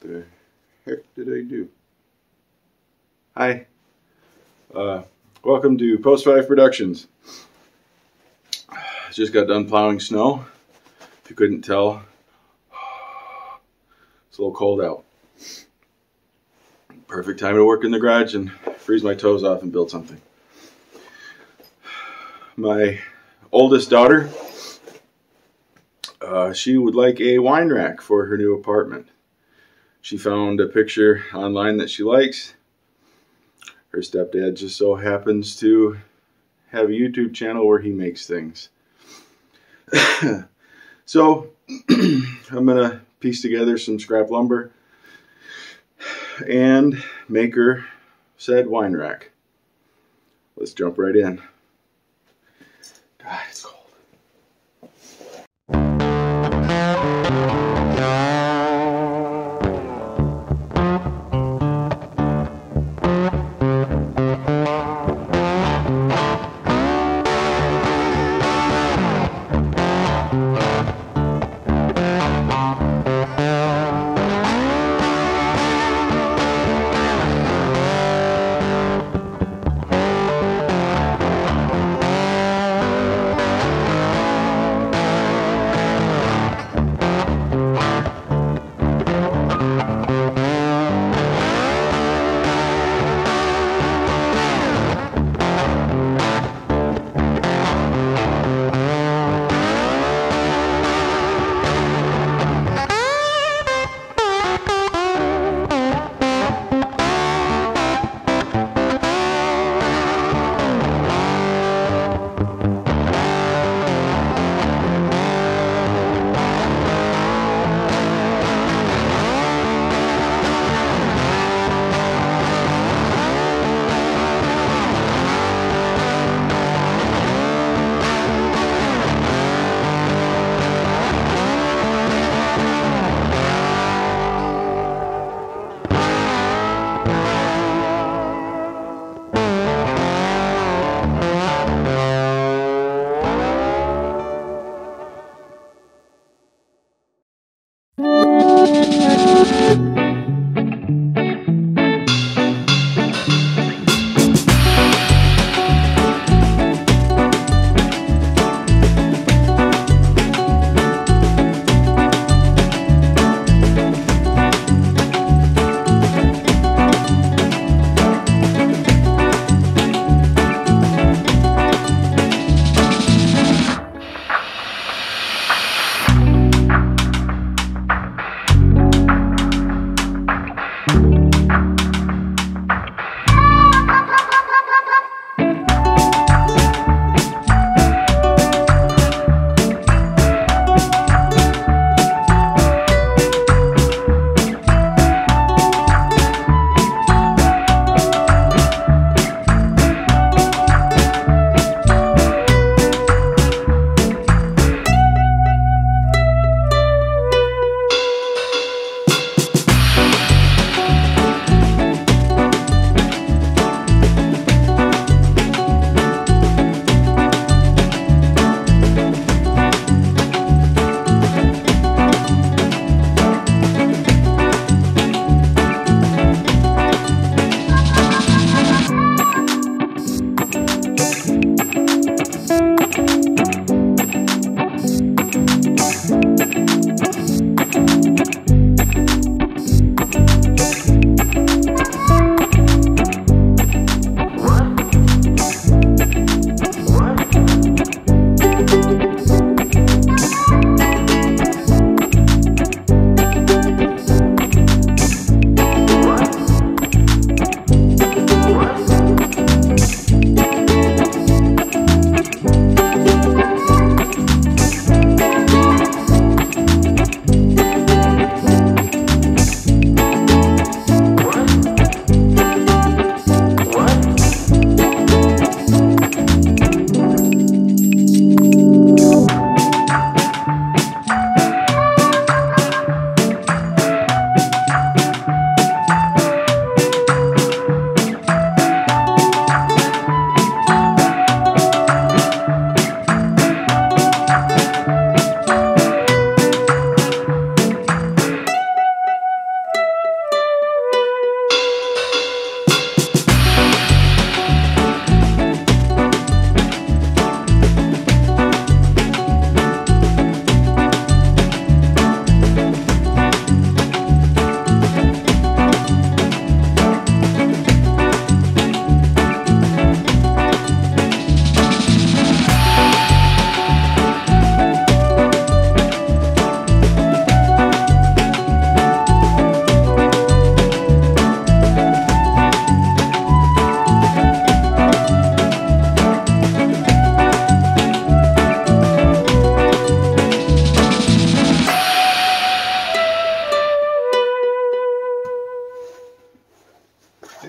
The heck did I do? Hi. Welcome to Post 5 Productions. Just got done plowing snow. If you couldn't tell, it's a little cold out. Perfect time to work in the garage and freeze my toes off and build something. My oldest daughter, she would like a wine rack for her new apartment. She found a picture online that she likes. Her stepdad just so happens to have a YouTube channel where he makes things. So I'm gonna piece together some scrap lumber and make her said wine rack. Let's jump right in. God, it's cold.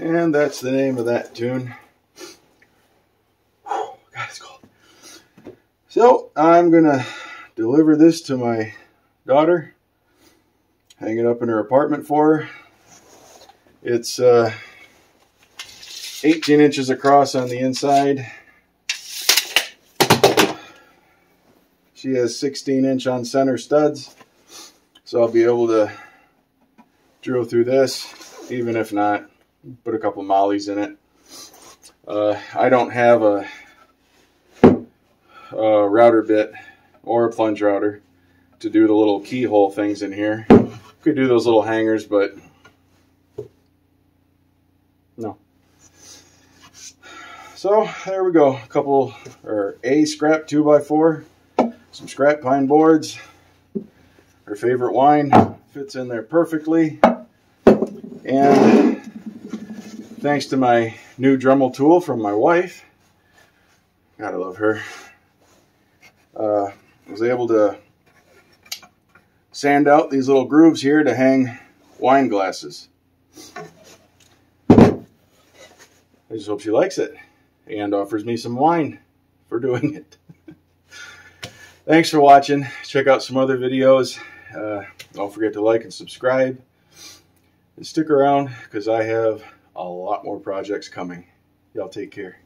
And that's the name of that tune. God, it's cold. So I'm gonna deliver this to my daughter, hang it up in her apartment for her. It's 18 inches across on the inside. She has 16-inch on center studs, so I'll be able to drill through this. Even if not, put a couple mollies in it. I don't have a router bit or a plunge router to do the little keyhole things in here. Could do those little hangers, but no. So there we go. A scrap 2x4, some scrap pine boards. Her favorite wine fits in there perfectly. And thanks to my new Dremel tool from my wife, God, I love her, I was able to sand out these little grooves here to hang wine glasses. I just hope she likes it and offers me some wine for doing it. Thanks for watching. Check out some other videos. Don't forget to like and subscribe. And stick around because I have a lot more projects coming. Y'all take care.